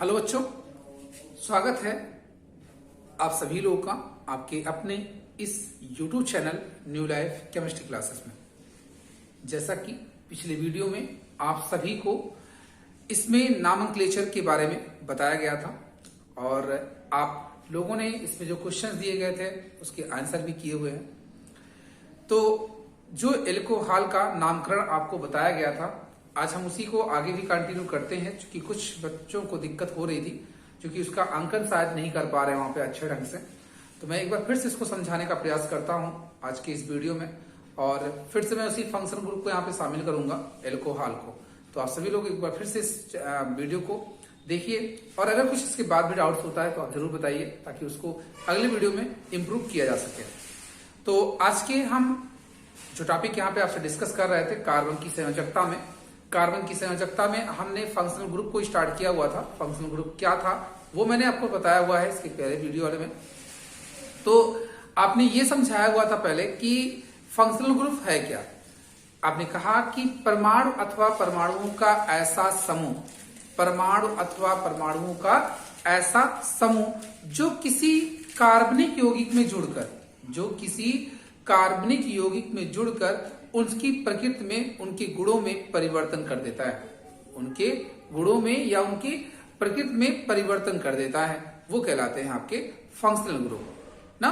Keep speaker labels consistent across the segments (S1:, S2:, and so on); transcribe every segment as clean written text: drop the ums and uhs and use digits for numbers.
S1: Hello बच्चों, स्वागत है आप सभी लोगों का आपके अपने इस YouTube channel new life chemistry classes में। जैसा कि पिछले वीडियो में आप सभी को इसमें नामनक्लेचर के बारे में बताया गया था और आप लोगों ने इसमें जो क्वेश्चंस दिए गए थे उसके आंसर भी किए हुए हैं। तो जो एल्कोहल का नामकरण आपको बताया गया था, आज हम उसी को आगे भी कंटिन्यू करते हैं, क्योंकि कुछ बच्चों को दिक्कत हो रही थी, क्योंकि उसका अंकन शायद नहीं कर पा रहे हैं वहां पे अच्छे ढंग से। तो मैं एक बार फिर से इसको समझाने का प्रयास करता हूं आज के इस वीडियो में, और फिर से मैं उसी फंक्शन ग्रुप को यहाँ पे शामिल करूंगा एल्कोहल को। तो आप सभी लोग एक बार फिर से इस वीडियो को देखिए, और अगर कुछ इसके बाद भी डाउट्स होता है तो आप जरूर बताइए, ताकि उसको अगले वीडियो में इम्प्रूव किया जा सके। तो आज के हम जो टॉपिक यहाँ पे आपसे डिस्कस कर रहे थे, कार्बन की संयोजकता में हमने फंक्शनल ग्रुप को स्टार्ट किया हुआ था। फंक्शनल ग्रुप क्या था वो मैंने आपको बताया हुआ है इसके पहले वीडियो वाले में। तो आपने ये समझाया हुआ था पहले कि फंक्शनल ग्रुप है क्या। आपने कहा कि परमाणु अथवा परमाणुओं का ऐसा समूह, परमाणु अथवा परमाणुओं का ऐसा समूह जो किसी कार्बनिक यौगिक में जुड़कर उसकी प्रकृति में उनके गुणों में परिवर्तन कर देता है, उनके गुणों में या उनकी प्रकृति में परिवर्तन कर देता है, वो कहलाते हैं आपके फंक्शनल ग्रुप ना।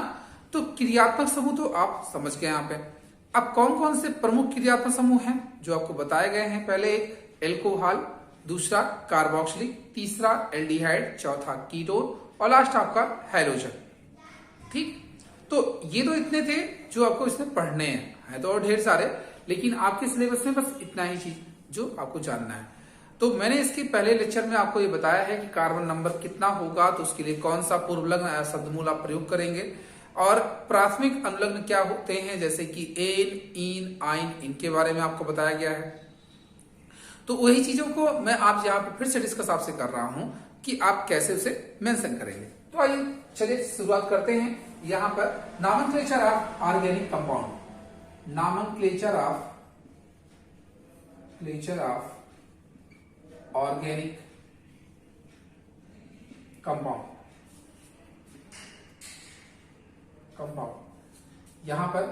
S1: तो क्रियात्मक समूह तो आप समझ गए यहाँ पे। अब कौन कौन से प्रमुख क्रियात्मक समूह हैं जो आपको बताए गए हैं? पहले एल्कोहल, दूसरा कार्बोक्सिलिक, तीसरा एल्डिहाइड, चौथा कीटोन और लास्ट आपका हैलोजन। ठीक, तो ये तो इतने थे जो आपको इसमें पढ़ने हैं तो और ढेर सारे, लेकिन आपके सिलेबस में बस इतना ही चीज जो आपको जानना है। तो मैंने इसके पहले लेक्चर में आपको ये बताया है कि कार्बन नंबर कितना होगा, तो उसके लिए कौन सा पूर्वलग्न शब्दमूल आप प्रयोग करेंगे, और प्राथमिक अनुलग्न क्या होते हैं, जैसे कि एन, इन, आइन, इनके बारे में आपको बताया गया है। तो वही चीजों को मैं आप यहाँ पे फिर से डिस्कस आपसे कर रहा हूं कि आप कैसे उसे मेंशन करेंगे। तो आइए चलिए शुरुआत करते हैं। यहाँ पर nomenclature of organic compound, nomenclature of organic compound. यहां पर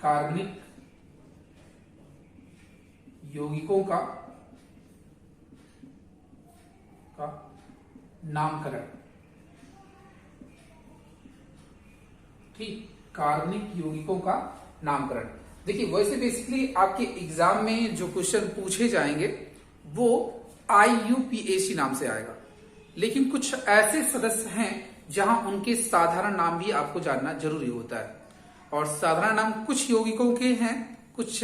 S1: कार्बनिक यौगिकों का नामकरण। ठीक, कार्बनिक यौगिकों का नामकरण। देखिए, वैसे बेसिकली आपके एग्जाम में जो क्वेश्चन पूछे जाएंगे वो IUPAC नाम से आएगा, लेकिन कुछ ऐसे सदस्य हैं जहां उनके साधारण नाम भी आपको जानना जरूरी होता है। और साधारण नाम कुछ यौगिकों के हैं, कुछ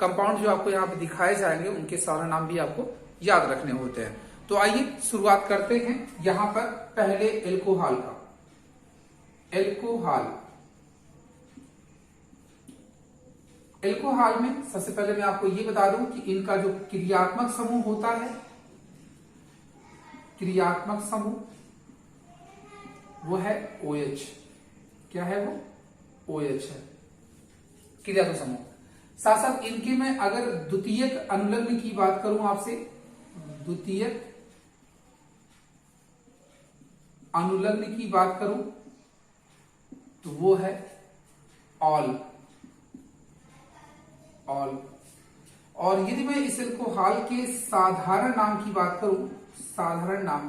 S1: कंपाउंड जो आपको यहाँ पे दिखाए जाएंगे उनके साधारण नाम भी आपको याद रखने होते हैं। तो आइए शुरुआत करते हैं। यहां पर पहले एल्कोहल का। एल्कोहल में सबसे पहले मैं आपको ये बता दूं कि इनका जो क्रियात्मक समूह होता है, क्रियात्मक समूह वो है OH। क्या है वो? OH है क्रियात्मक समूह। साथ साथ इनके में अगर द्वितीयक अनुलग्न की बात करूं आपसे, द्वितीयक अनुलग्न की बात करूं तो वो है ऑल। और यदि मैं इस एल्कोहल के साधारण नाम की बात करूं, साधारण नाम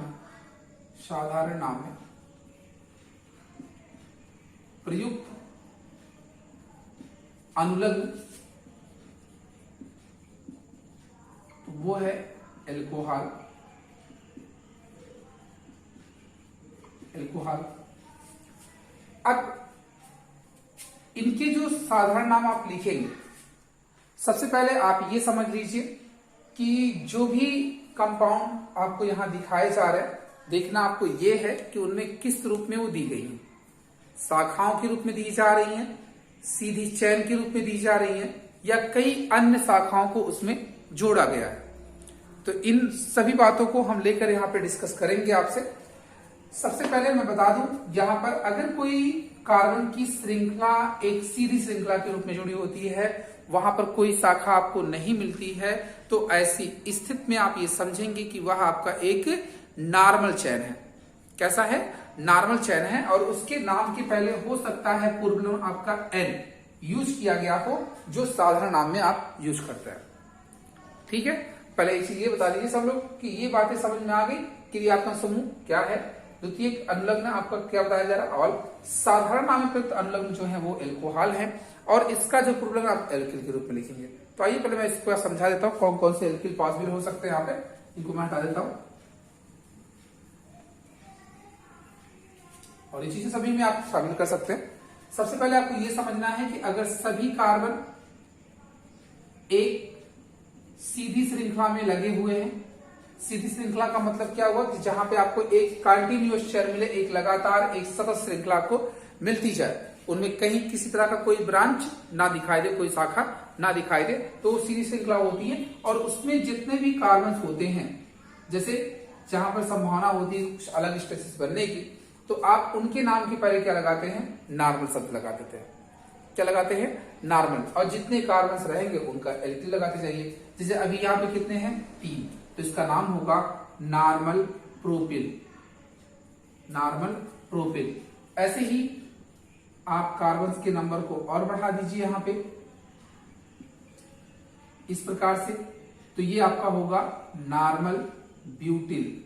S1: में प्रयुक्त अनुलग्न तो वो है एल्कोहल। अब इनके जो साधारण नाम आप लिखेंगे, सबसे पहले आप ये समझ लीजिए कि जो भी कंपाउंड आपको यहां दिखाए जा रहे हैं, देखना आपको ये है कि उनमें किस रूप में वो दी गई है। शाखाओं के रूप में दी जा रही हैं, सीधी चैन के रूप में दी जा रही हैं, या कई अन्य शाखाओं को उसमें जोड़ा गया है। तो इन सभी बातों को हम लेकर यहाँ पे डिस्कस करेंगे आपसे। सबसे पहले मैं बता दूं, यहां पर अगर कोई कार्बन की श्रृंखला एक सीधी श्रृंखला के रूप में जुड़ी होती है वहां पर कोई शाखा आपको नहीं मिलती है, तो ऐसी स्थिति में आप ये समझेंगे कि वह आपका एक नॉर्मल चेन है। कैसा है? नॉर्मल चेन है, और उसके नाम के पहले हो सकता है पूर्वनाम आपका एन यूज किया गया हो, जो साधारण नाम में आप यूज करते हैं। ठीक है, पहले एक चीज ये बता दीजिए सब लोग कि ये बातें समझ में आ गई। क्रियात्मक समूह क्या है, द्वितीय अनुलग्न आपका क्या बताया जा रहा है, ऑल। साधारण नाम में प्रयुक्त अनुलग्न जो है वो एल्कोहल है, और इसका जो पूर्वनाम आप एल्किल के रूप में लिखेंगे। तो आइए पहले मैं इसको समझा देता हूँ कौन कौन से एल्किल पॉसिबल हो सकते हैं। यहाँ पे इनको मैं हटा देता हूं, और ये चीजें सभी में आप शामिल कर सकते हैं। सबसे पहले आपको ये समझना है कि अगर सभी कार्बन एक सीधी श्रृंखला में लगे हुए हैं, सीधी श्रृंखला का मतलब क्या हुआ कि जहां पे आपको एक कंटिन्यूअस चेन मिले, एक लगातार एक सतत श्रृंखला को मिलती जाए, उनमें कहीं किसी तरह का कोई ब्रांच ना दिखाई दे, कोई शाखा ना दिखाई दे, तो सीधी श्रृंखला होती है। और उसमें जितने भी कार्बन होते हैं, जैसे जहां पर संभावना होती है कुछ अलग स्ट्रेसेस बनने की, तो आप उनके नाम के पहले क्या लगाते हैं, नॉर्मल शब्द लगा देते हैं। क्या लगाते हैं, नॉर्मल। और जितने कार्बन रहेंगे उनका एल्किल लगाते जाइए। जैसे अभी यहाँ पे कितने हैं, 3, तो इसका नाम होगा नॉर्मल प्रोपिल, नॉर्मल प्रोपिल। ऐसे ही आप कार्बन के नंबर को और बढ़ा दीजिए यहाँ पे इस प्रकार से, तो ये आपका होगा नॉर्मल ब्यूटिल।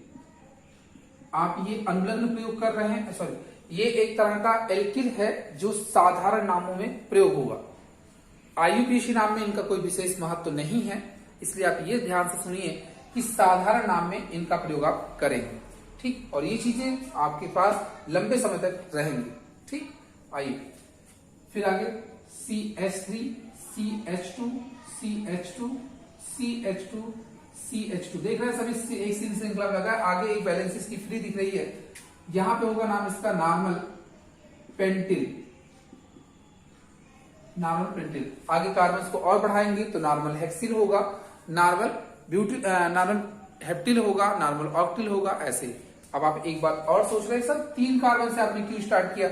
S1: आप ये अनुलग्न प्रयोग कर रहे हैं, सॉरी, ये एक तरह का एल्किल है जो साधारण नामों में प्रयोग होगा। आईयूपीएसी नाम में इनका कोई विशेष महत्व तो नहीं है, इसलिए आप ये ध्यान से सुनिए कि साधारण नाम में इनका प्रयोग आप करेंगे। ठीक, और ये चीजें आपके पास लंबे समय तक रहेंगी। ठीक, आइए फिर आगे CH3, CH2, CH2, CH2, CH2 देख रहे हैं सभी एक सीधी श्रृंखला में लगा है। आगे एक बैलेंस इसकी फ्री दिख रही है, यहां पे होगा नाम इसका नॉर्मल पेंटिल, नॉर्मल पेंटिल। आगे कार्बन को और बढ़ाएंगे तो नॉर्मल हेक्सिल होगा, नॉर्मल ब्यूटिल, नॉर्मल हेप्टिल होगा, नॉर्मल ऑक्टिल होगा, ऐसे ही। अब आप एक बात और सोच रहे हैं, सर 3 कार्बन से आपने क्यों स्टार्ट किया,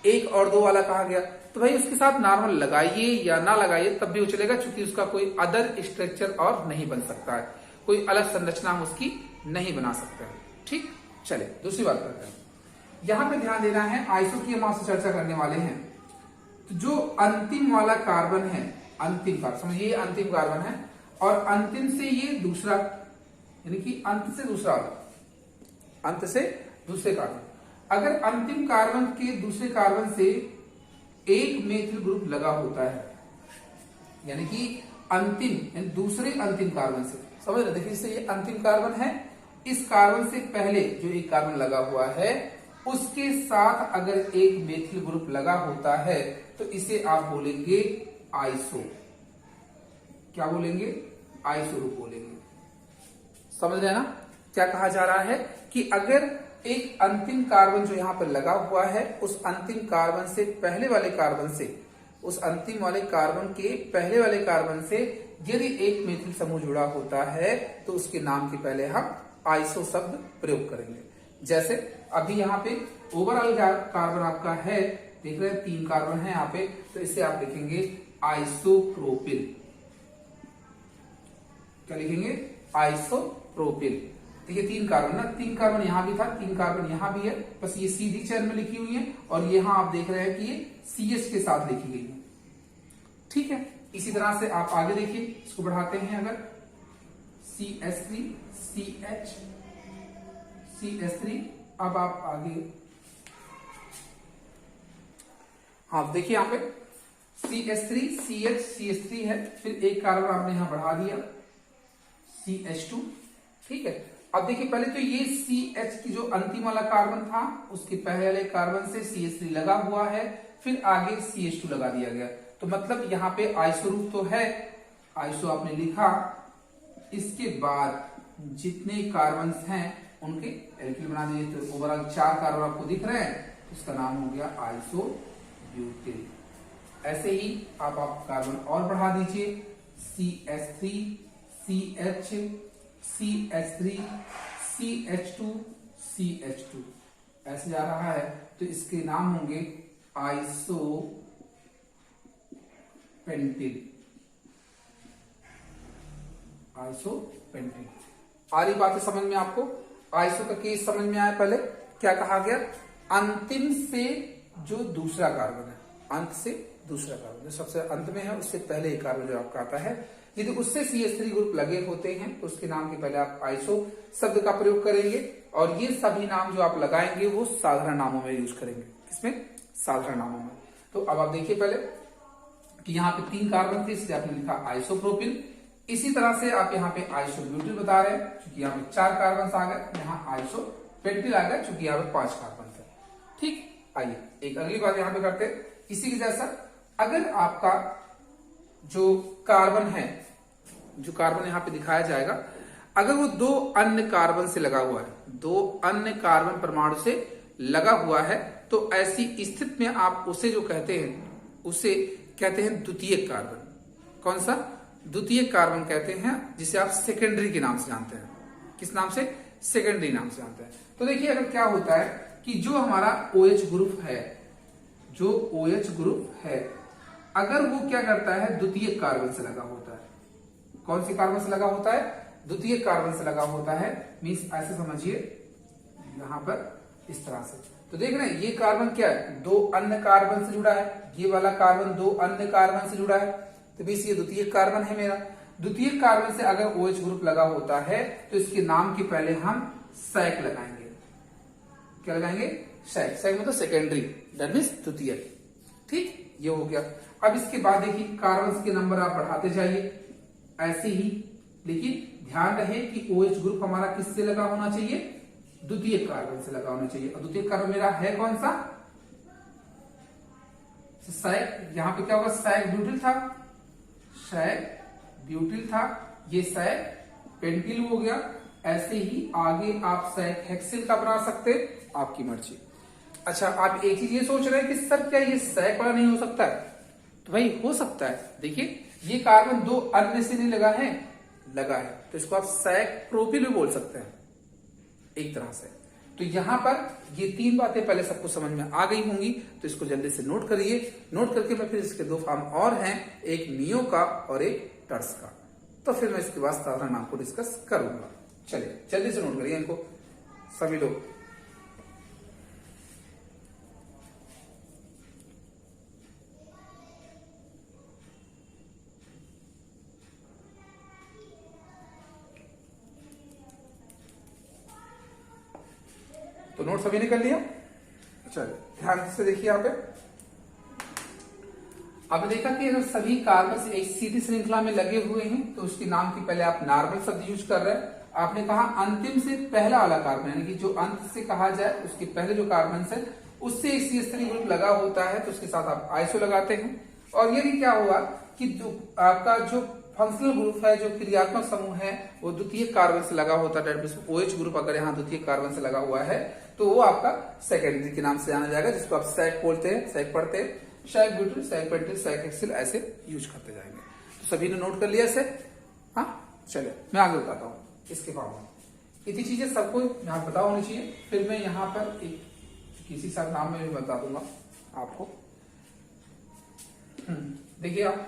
S1: 1 और 2 वाला कहा गया? तो भाई उसके साथ नॉर्मल लगाइए या ना लगाइए तब भी वो चलेगा, क्योंकि उसका कोई अदर स्ट्रक्चर और नहीं बन सकता है, कोई अलग संरचना हम उसकी नहीं बना सकते हैं। ठीक, चले दूसरी बात करते हैं। यहां पे ध्यान देना है, आइसो की हम आपसे चर्चा करने वाले हैं। तो जो अंतिम वाला कार्बन है, अंतिम कार्बन समझिए, ये अंतिम कार्बन है, और अंतिम से ये दूसरा, यानी कि अंत से दूसरा, अंत से दूसरे कार्बन, अगर अंतिम कार्बन के दूसरे कार्बन से एक मेथिल ग्रुप लगा होता है, यानी कि अंतिम यानी दूसरे अंतिम कार्बन से, समझ रहे, देखिए इससे ये अंतिम कार्बन है, इस कार्बन से पहले जो एक कार्बन लगा हुआ है उसके साथ अगर एक मेथिल ग्रुप लगा होता है तो इसे आप बोलेंगे आइसो। क्या बोलेंगे, आइसो ग्रुप बोलेंगे। समझ रहे हैं ना क्या कहा जा रहा है कि अगर एक अंतिम कार्बन जो यहां पर लगा हुआ है, उस अंतिम कार्बन से पहले वाले कार्बन से, उस अंतिम वाले कार्बन के पहले वाले कार्बन से यदि एक मेथिल समूह जुड़ा होता है तो उसके नाम के पहले हम आइसो शब्द प्रयोग करेंगे। जैसे अभी यहाँ पे ओवरऑल कार्बन आपका है, देख रहे हैं 3 कार्बन है यहाँ पे, तो इसे आप लिखेंगे आइसोप्रोपिल। क्या लिखेंगे, आइसोप्रोपिल। देखिए 3 कार्बन ना, 3 कार्बन यहां भी था, 3 कार्बन यहां भी है, बस ये सीधी चेन में लिखी हुई है, और यहां आप देख रहे हैं कि ये CH के साथ लिखी गई है। ठीक है, इसी तरह से आप आगे देखिए, इसको बढ़ाते हैं, अगर CH3, CH, CH3, अब आप आगे, हाँ देखिए यहां पे CH3, CH, CH3 है, फिर एक कार्बन आपने यहां बढ़ा दिया CH2। ठीक है, अब देखिए पहले तो ये CH की जो अंतिम वाला कार्बन था उसके पहले कार्बन से CH3 लगा हुआ है, फिर आगे CH2 लगा दिया गया, तो मतलब यहाँ पे आइसो रूप तो है, आइसो आपने लिखा, इसके बाद जितने कार्बन हैं उनके एल्किल बना दीजिए, तो ओवरऑल 4 कार्बन आपको दिख रहे हैं, इसका नाम हो गया आइसो ब्यूटिल। ऐसे ही आप कार्बन और बढ़ा दीजिए, CH3, CH, CH3, CH2, CH2, ऐसे जा रहा है, तो इसके नाम होंगे आइसो पेंटिल। आइसोपेंटेन। आ रही बातें समझ में आपको? आइसो का केस समझ में आया? पहले क्या कहा गया? अंतिम से जो दूसरा कार्बन है, अंत से दूसरा कार्बन जो सबसे अंत में है उससे पहले एक कार्बन जो आपका आता है, यदि उससे CH3 ग्रुप लगे होते हैं तो उसके नाम के पहले आप आइसो शब्द का प्रयोग करेंगे। और ये सभी नाम जो आप लगाएंगे वो साधारण नामों में यूज करेंगे। किसमें? साधारण नामों में। तो अब आप देखिए पहले कि यहाँ पे 3 कार्बन थे इसलिए आपने लिखा आइसोप्रोपिल। इसी तरह से आप यहाँ पे आइसोब्यूटिल बता रहे हैं क्योंकि यहाँ पे 4 कार्बन आ गए, यहाँ आइसोपेंटिल आ गया क्योंकि यहाँ पे 5 कार्बन थे। ठीक, आइए एक अगली बात यहाँ पे करते हैं इसी के जैसा। अगर आपका जो कार्बन है, जो कार्बन यहाँ पे दिखाया जाएगा, अगर वो 2 अन्य कार्बन से लगा हुआ है, 2 अन्य कार्बन परमाणु से लगा हुआ है, तो ऐसी स्थिति में आप उसे जो कहते हैं उसे कहते हैं द्वितीयक कार्बन। कौन सा? द्वितीयक कार्बन कहते हैं, जिसे आप सेकेंडरी के नाम से जानते हैं। किस नाम से? सेकेंडरी नाम से जानते हैं। तो देखिए अगर क्या होता है कि जो हमारा OH ग्रुप है, जो OH ग्रुप है, अगर वो क्या करता है, द्वितीयक कार्बन से लगा होता है। कौन सी कार्बन से लगा होता है? द्वितीयक कार्बन से लगा होता है। मीन्स ऐसे समझिए यहां पर इस तरह से। तो देख रहे हैं ये कार्बन क्या है? 2 अन्य कार्बन से जुड़ा है। ये वाला कार्बन 2 अन्य कार्बन से जुड़ा है, तो बीस ये द्वितीयक कार्बन है मेरा। द्वितीयक कार्बन से अगर OH ग्रुप लगा होता है तो इसके नाम के पहले हम सैक लगाएंगे। क्या लगाएंगे? सैक। सैक मतलब सेकेंडरी, दैट मीन्स द्वितीयक। ठीक, ये हो गया। अब इसके बाद देखिए कार्बन के नंबर आप बढ़ाते जाइए ऐसे ही, लेकिन ध्यान रहे कि OH ग्रुप हमारा किससे लगा होना चाहिए? द्वितीयक कार्बन से लगा होना चाहिए। और द्वितीयक कार्बन मेरा है कौन सा? सैक। यहां पे क्या होगा? सैक ब्यूटिल था, सैक ब्यूटिल था, ये सैक पेंटिल हो गया। ऐसे ही आगे आप सैक हेक्सिल का बना सकते, आपकी मर्जी। अच्छा, आप एक चीज ये सोच रहे हैं कि सर क्या ये सैक वाला नहीं हो सकता है? तो भाई हो सकता है। देखिए ये कार्बन 2 अन्य से नहीं लगा है, लगा है, तो इसको आप सैक प्रोपिल भी बोल सकते हैं एक तरह से। तो यहां पर ये 3 बातें पहले सबको समझ में आ गई होंगी, तो इसको जल्दी से नोट करिए। नोट करके मैं फिर इसके 2 फॉर्म और हैं, एक नियो का और एक टर्स का। तो फिर मैं इसके बाद साधारण नाम को डिस्कस करूंगा। चलिए जल्दी से नोट करिए इनको सभी लोग। तो नोट सभी ने कर लिया? चलिए ध्यान से देखिए यहाँ पे। आपने देखा कि अगर सभी कार्बन एक सीधी श्रृंखला में लगे हुए हैं तो उसके नाम के पहले आप नॉर्मल शब्द यूज कर रहे हैं। आपने कहा अंतिम से पहला वाला कार्बन, यानी कि जो अंत से कहा जाए उसके पहले जो कार्बन है उससे एक CH3 ग्रुप लगा होता है तो उसके साथ आप आइसो लगाते हैं। और यदि क्या हुआ कि आपका जो फंक्शनल ग्रुप है, जो क्रियात्मक समूह है, वो द्वितीयक कार्बन से लगा होता है, OH ग्रुप अगर यहाँ द्वितीयक कार्बन से लगा हुआ है तो वो आपका सेकेंडरी के नाम से जाना जाएगा, जिसको आप सैक बोलते हैं, सैक पढ़ते हैं। Sec butyl, sec pentyl, sec hexyl ऐसे यूज करते जाएंगे। तो सभी ने नोट कर लिया इसे? हाँ, चलिए मैं आगे बताता हूँ इसके फॉर्म। इतनी चीजें सबको यहाँ पता होनी चाहिए। फिर मैं यहाँ पर एक किसी साथ नाम में भी बता दूंगा आपको। देखिए आप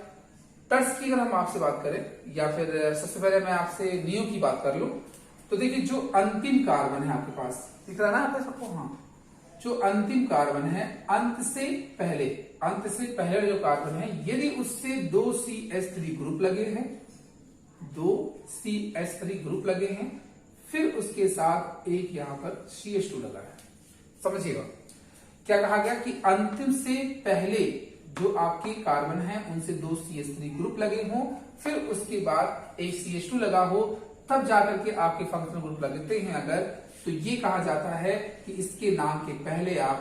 S1: टर्स की अगर हम आपसे बात करें, या फिर सबसे पहले मैं आपसे नियो की बात कर लूं, तो देखिए जो अंतिम कार्बन है आपके पास दिख रहा ना आपको सबको? हाँ, जो अंतिम कार्बन है अंत से पहले जो कार्बन है, यदि उससे 2 CH3 ग्रुप लगे हैं, 2 CH3 ग्रुप लगे हैं, फिर उसके साथ एक यहां पर CH2 लगा है। समझिएगा क्या कहा गया कि अंतिम से पहले जो आपके कार्बन है उनसे 2 CH3 ग्रुप लगे हों, फिर उसके बाद एक CH2 लगा हो, तब जाकर के आपके फंक्शनल ग्रुप लगते हैं अगर, तो ये कहा जाता है कि इसके नाम के पहले आप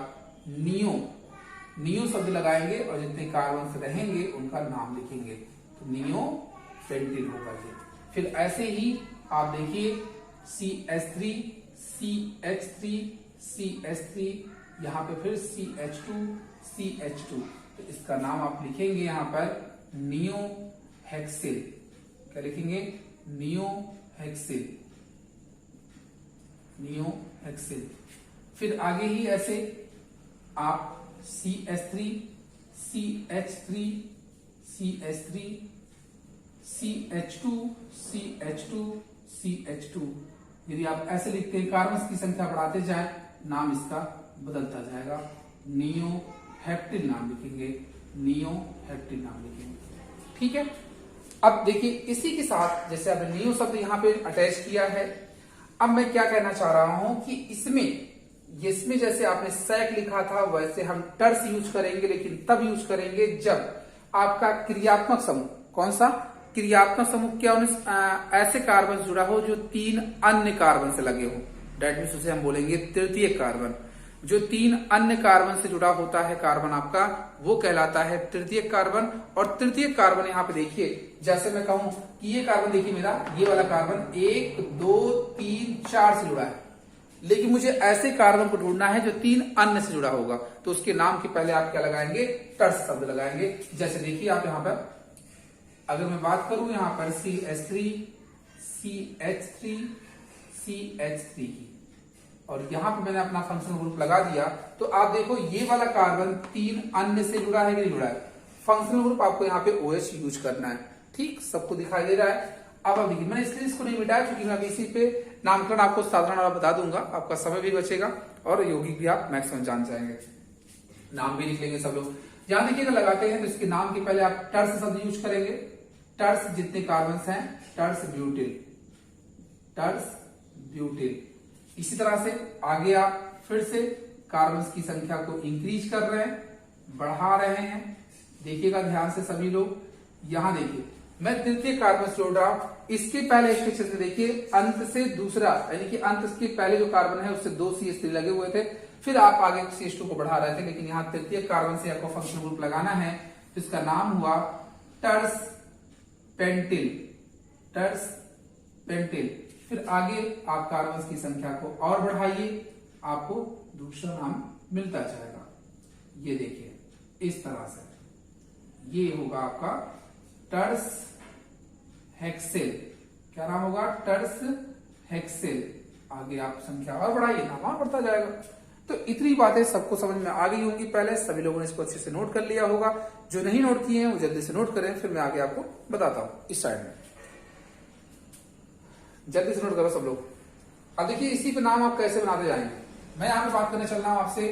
S1: नियो शब्द लगाएंगे और जितने कार्बन से रहेंगे उनका नाम लिखेंगे, तो नियो पेंटिल होगा ये। फिर ऐसे ही आप देखिए CH3, CH3, CH3, यहाँ पे फिर CH2, CH2, तो इसका नाम आप लिखेंगे यहाँ पर नियो हेक्सिल। क्या लिखेंगे? Neo hexyl, neo hexyl. फिर आगे ही ऐसे आप CH3, CH3, CH3, CH2 CH2 CH2। यदि आप ऐसे लिखते हैं, कार्बन की संख्या बढ़ाते जाए, नाम इसका बदलता जाएगा, नियोहेप्टिल नाम लिखेंगे, नियोहेप्टिल नाम लिखेंगे। ठीक है। अब देखिए इसी के साथ जैसे आपने नियो शब्द यहाँ पे अटैच किया है, अब मैं क्या कहना चाह रहा हूं कि इसमें जैसे आपने सैक लिखा था वैसे हम टर्स यूज करेंगे, लेकिन तब यूज करेंगे जब आपका क्रियात्मक समूह, कौन सा क्रियात्मक समूह, क्या ऐसे कार्बन जुड़ा हो जो 3 अन्य कार्बन से लगे हो। डेट मीन्स उसे हम बोलेंगे तृतीय कार्बन। जो 3 अन्य कार्बन से जुड़ा होता है कार्बन आपका, वो कहलाता है तृतीय कार्बन। और तृतीय कार्बन यहाँ पे देखिए, जैसे मैं कहूं कि ये कार्बन देखिए मेरा, ये वाला कार्बन 1 2 3 4 से जुड़ा है, लेकिन मुझे ऐसे कार्बन को ढूंढना है जो 3 अन्य से जुड़ा होगा, तो उसके नाम के पहले आप क्या लगाएंगे, टर्स शब्द लगाएंगे। जैसे देखिए आप यहाँ पर, अगर मैं बात करूं यहाँ पर CH3 CH3 CH3 की, और यहां पर मैंने अपना फंक्शनल ग्रुप लगा दिया, तो आप देखो ये वाला कार्बन 3 अन्य से जुड़ा है कि नहीं जुड़ा है। फंक्शनल ग्रुप आपको यहाँ पे OH यूज करना है। ठीक, सबको दिखाई दे रहा है। अब देखिए मैंने इसलिए इसको नहीं मिटाया क्योंकि मैं अभी इसी पे नामकरण आपको साधारण वाला बता दूंगा, आपका समय भी बचेगा और यौगिक भी आप मैक्सिमम जान जाएंगे। नाम भी लिख लेंगे सब लोग। यहां देखिएगा लगाते हैं तो इसके नाम के पहले आप टर्स शब्द यूज करेंगे। टर्स जितने कार्बन हैं, टर्स ब्यूटिल, टर्स ब्यूटिल। इसी तरह से आगे आप फिर से कार्बन की संख्या को इंक्रीज कर रहे हैं, बढ़ा रहे हैं। देखिएगा ध्यान से सभी लोग, यहां देखिए मैं तृतीय कार्बन जोड़ रहा हूं, इसके पहले स्ट्रक्चर से देखिए अंत से दूसरा, यानी कि अंत के पहले जो कार्बन है उससे 2 CH3 लगे हुए थे, फिर आप आगे CH2 को बढ़ा रहे थे, लेकिन यहाँ तृतीय कार्बन से आपको फंक्शनल ग्रुप लगाना है, तो इसका नाम हुआ टर्स पेंटिल, टर्स पेंटिल। फिर आगे आप कार्बन की संख्या को और बढ़ाइए, आपको दूसरा नाम मिलता जाएगा। ये देखिए इस तरह से ये होगा आपका टर्स हेक्सेल। क्या नाम होगा, टर्स हेक्सेल। आगे आप संख्या और बढ़ाइए, नाम और बढ़ता जाएगा। तो इतनी बातें सबको समझ में आ गई होंगी। पहले सभी लोगों ने इसको अच्छे से नोट कर लिया होगा, जो नहीं नोट किए हैं वो जल्दी से नोट करें, फिर मैं आगे आपको बताता हूं इस साइड में। जल्दी से नोट करो सब लोग। अब देखिए इसी पे नाम आप कैसे बनाते जाएंगे। मैं यहां पे बात करने चल रहा हूं आपसे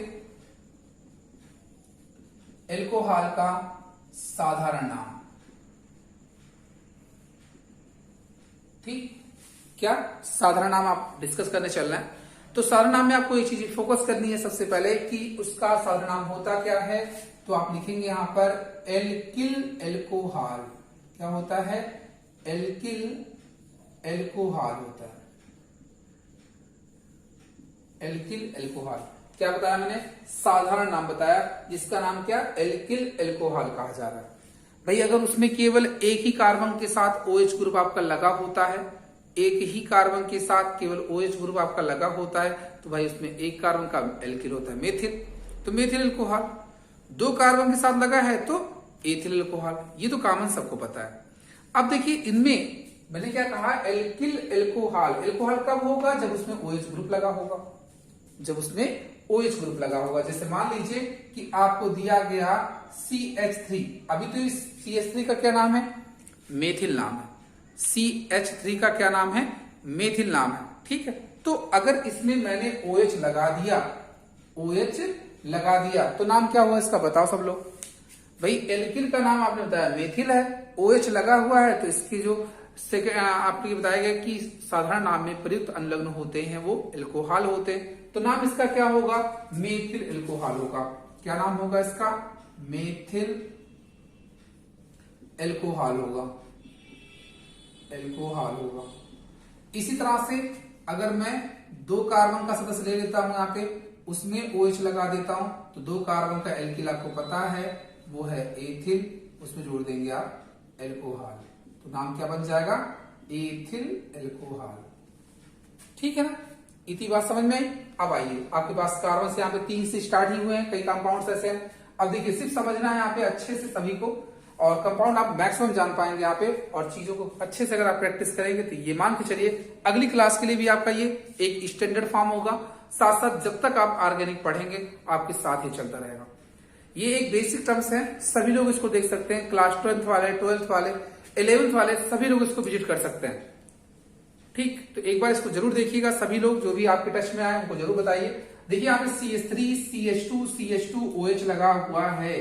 S1: एल्कोहल का साधारण नाम। ठीक, क्या साधारण नाम आप डिस्कस करने चल रहे हैं, तो साधारण नाम में आपको एक चीज फोकस करनी है सबसे पहले कि उसका साधारण नाम होता क्या है। तो आप लिखेंगे यहां पर एल्किल एल्कोहल। क्या होता है, एल्किल एल्कोहल होता है, एल्किल एल्कोहल। क्या बताया मैंने, साधारण नाम बताया, जिसका नाम क्या, एल्किल एल्कोहल कहा जा रहा है। भाई अगर उसमें केवल एक ही कार्बन के साथ OH ग्रुप आपका लगा होता है, एक ही कार्बन के साथ केवल OH ग्रुप आपका लगा होता है, तो भाई उसमें एक कार्बन का एल्किल होता है मेथिल, तो मेथिल एल्कोहल। 2 कार्बन के साथ लगा है तो एथिल एल्कोहल। ये तो कॉमन सबको पता है। अब देखिए इनमें मैंने क्या कहा, एल्किल एल्कोहल। एल्कोहल कब होगा, जब उसमें OH ग्रुप लगा होगा, जब उसमें OH ग्रुप लगा होगा। जैसे मान लीजिए कि आपको दिया गया CH3, अभी तो इस CH3 का क्या नाम है, मेथिल नाम है। CH3 का क्या नाम है, मेथिल नाम है। ठीक है, तो अगर इसमें मैंने OH लगा दिया, OH लगा दिया, तो नाम क्या हुआ इसका, बताओ सब लोग। भाई एल्किल का नाम आपने बताया मेथिल है, OH लगा हुआ है, तो इसकी जो आपको ये बताया गया कि साधारण नाम में प्रयुक्त अनुलग्न होते हैं वो एल्कोहल होते हैं, तो नाम इसका क्या होगा, मेथिल एल्कोहल होगा। क्या नाम होगा इसका, मेथिल एल्कोहल होगा, एल्कोहल होगा। इसी तरह से अगर मैं 2 कार्बन का सदस्य ले लेता हूं, यहाँ पे उसमें OH लगा देता हूं, तो 2 कार्बन का एल्किल आपको पता है वो है एथिल, उसमें जोड़ देंगे आप एल्कोहल, तो नाम क्या बन जाएगा, एथिल एल्कोहल। ठीक है ना, इतनी बात समझ में आई। अब आइए आपके पास कार्बन से यहाँ पे 3 से स्टार्ट ही हुए हैं, कई कंपाउंड्स ऐसे हैं। अब देखिए सिर्फ समझना है यहाँ पे अच्छे से सभी को, और कंपाउंड आप मैक्सिमम जान पाएंगे यहाँ पे, और चीजों को अच्छे से अगर आप प्रैक्टिस करेंगे तो ये मान के चलिए अगली क्लास के लिए भी आपका ये एक स्टैंडर्ड फॉर्म होगा। साथ साथ जब तक आप ऑर्गेनिक पढ़ेंगे आपके साथ ही चलता रहेगा। ये एक बेसिक टर्म्स है, सभी लोग इसको देख सकते हैं, क्लास 10th वाले 12th वाले 11th वाले सभी लोग इसको विजिट कर सकते हैं। ठीक, तो एक बार इसको जरूर देखिएगा सभी लोग, जो भी आपके टच में आए उनको जरूर बताइए। देखिए यहाँ पे CH3 CH2 CH2OH लगा हुआ है।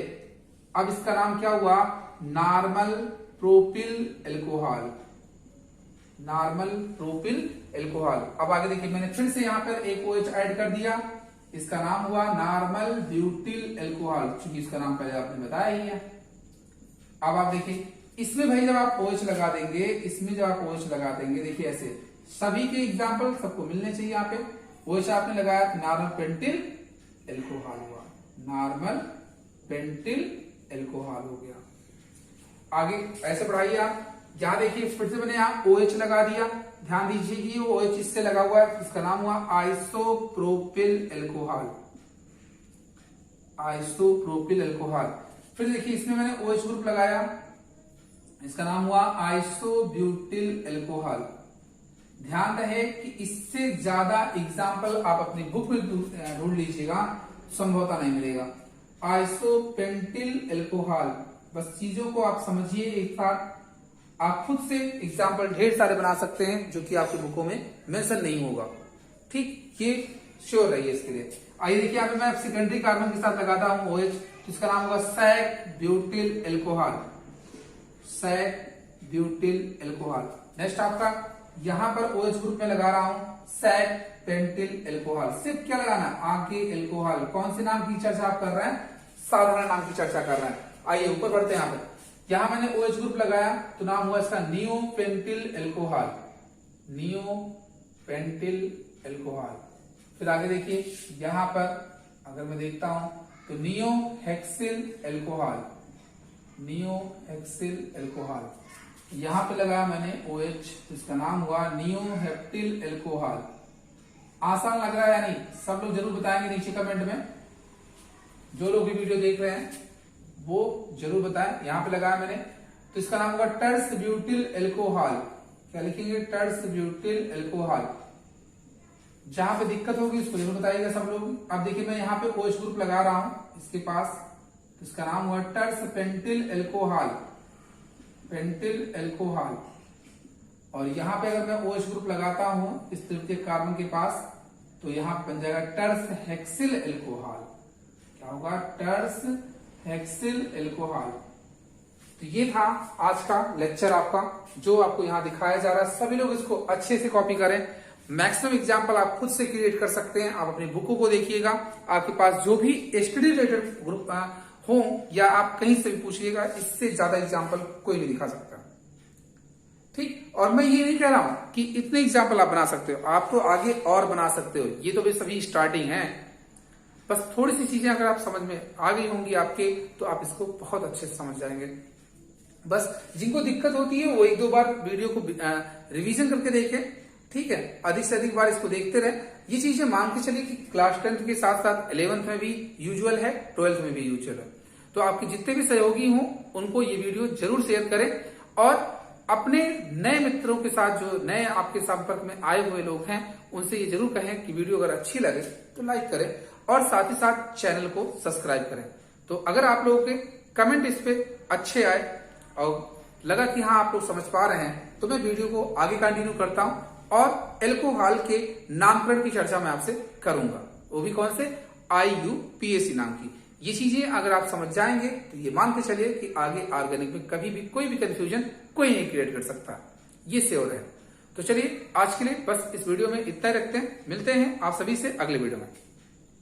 S1: अब इसका नाम क्या हुआ? Normal propyl alcohol, normal propyl alcohol. अब आगे देखिए मैंने फिर से यहाँ पर एक OH ऐड कर दिया, इसका नाम हुआ नॉर्मल ब्यूटिल एल्कोहल, क्योंकि इसका नाम पहले आपने बताया ही है। अब आप देखिए इसमें भाई जब आप OH लगा देंगे, इसमें जब आप OH लगा देंगे, देखिए ऐसे सभी के एग्जाम्पल सबको मिलने चाहिए। यहाँ पे OH आपने लगाया, नॉर्मल पेंटिल एल्कोहल हुआ, नॉर्मल पेंटिल एल्कोहल हो गया। आगे ऐसे बढ़ाइए आप, यहां देखिए फिर से मैंने यहाँ OH लगा दिया, ध्यान दीजिए कि वो OH इससे लगा हुआ है, इसका नाम हुआ आइसोप्रोपिल एल्कोहल, आइसोप्रोपिल एल्कोहल। फिर देखिए इसमें मैंने OH ग्रुप लगाया, इसका नाम हुआ आइसोब्यूटिल एल्कोहल। ध्यान रहे कि इससे ज्यादा एग्जाम्पल आप अपनी बुक में ढूंढ लीजिएगा, संभवतः नहीं मिलेगा। आइसोपेंटिल एल्कोहल, बस चीजों को आप समझिए एक साथ, आप खुद से एग्जाम्पल ढेर सारे बना सकते हैं जो कि आपकी बुकों में मेंशन नहीं होगा। ठीक, ये श्योर रहिए इसके लिए। आइए देखिए यहाँ पे मैं सेकेंडरी कार्बन के साथ लगाता हूं OH, तो इसका नाम होगा sec butyl alcohol, sec butyl alcohol. Next आपका यहां पर OH ग्रुप में लगा रहा हूं सैक पेंटिल एल्कोहल। सिर्फ क्या लगाना? आगे एल्कोहल। कौन से नाम की चर्चा आप कर रहे हैं? साधारण नाम की चर्चा कर रहे हैं। आइए ऊपर बढ़ते हैं। यहाँ पर यहां मैंने OH ग्रुप लगाया तो नाम हुआ इसका नियोपेंटिल एल्कोहल, नियोपेंटिल एल्कोहल। फिर आगे देखिए यहां पर अगर मैं देखता हूं तो नियोहेक्सिल एल्कोहल, नियोहेक्सिल एल्कोहल। यहां पे लगाया मैंने OH, इसका नाम हुआ नियोहेप्टिल एल्कोहल। आसान लग रहा है या नहीं? सब लोग जरूर बताएंगे नीचे कमेंट में, जो लोग भी वीडियो देख रहे हैं वो जरूर बताएं। यहां पे लगाया मैंने, तो इसका नाम होगा टर्स ब्यूटिल एल्कोहल। क्या लिखेंगे? टर्स ब्यूटिल एल्कोहल। जहां पे दिक्कत होगी उसको जरूर बताइएगा सब लोग। अब देखिए मैं यहाँ पे OH ग्रुप लगा रहा हूं इसके पास, तो इसका नाम हुआ टर्स पेंटिल एल्कोहल, पेंटिल एल्कोहल। और यहां पे अगर मैं OH ग्रुप लगाता हूं इस तृतीय कार्बन के पास, तो यहां बन जाएगा टर्स हेक्सिल एल्कोहल। क्या होगा? टर्स हेक्सिल एल्कोहल। तो ये था आज का लेक्चर आपका, जो आपको यहां दिखाया जा रहा है। सभी लोग इसको अच्छे से कॉपी करें। मैक्सिमम एग्जाम्पल आप खुद से क्रिएट कर सकते हैं। आप अपनी बुकों को देखिएगा, आपके पास जो भी स्टडी रिलेटेड ग्रुप हो या आप कहीं से भी पूछिएगा, इससे ज्यादा एग्जाम्पल कोई नहीं दिखा सकता। ठीक, और मैं ये नहीं कह रहा हूं कि इतने एग्जाम्पल आप बना सकते हो, आप तो आगे और बना सकते हो। ये तो भी सभी स्टार्टिंग है। बस थोड़ी सी चीजें अगर आप समझ में आ गई होंगी आपके, तो आप इसको बहुत अच्छे से समझ जाएंगे। बस जिनको दिक्कत होती है वो एक दो बार वीडियो को रिवीजन करके देखें। ठीक है, अधिक से अधिक बार इसको देखते रहे। ये चीजें मान के चलिए कि क्लास 10th के साथ साथ 11th में भी यूजुअल है, 12th में भी यूजुअल है। तो आपके जितने भी सहयोगी हों उनको ये वीडियो जरूर शेयर करें, और अपने नए मित्रों के साथ, जो नए आपके संपर्क में आए हुए लोग हैं, उनसे ये जरूर कहें कि वीडियो अगर अच्छी लगे तो लाइक करें, और साथ ही साथ चैनल को सब्सक्राइब करें। तो अगर आप लोगों के कमेंट इस पे अच्छे आए और लगा कि हाँ आप लोग समझ पा रहे हैं, तो मैं वीडियो को आगे कंटिन्यू करता हूं, और एल्कोहल के नामकरण की चर्चा मैं आपसे करूंगा। वो भी कौन से? IUPAC नाम की। ये चीजें अगर आप समझ जाएंगे तो ये मान के चलिए कि आगे ऑर्गेनिक में कभी भी कोई भी कंफ्यूजन कोई नहीं क्रिएट कर सकता। ये श्योर है। तो चलिए आज के लिए बस इस वीडियो में इतना ही रखते हैं। मिलते हैं आप सभी से अगले वीडियो में।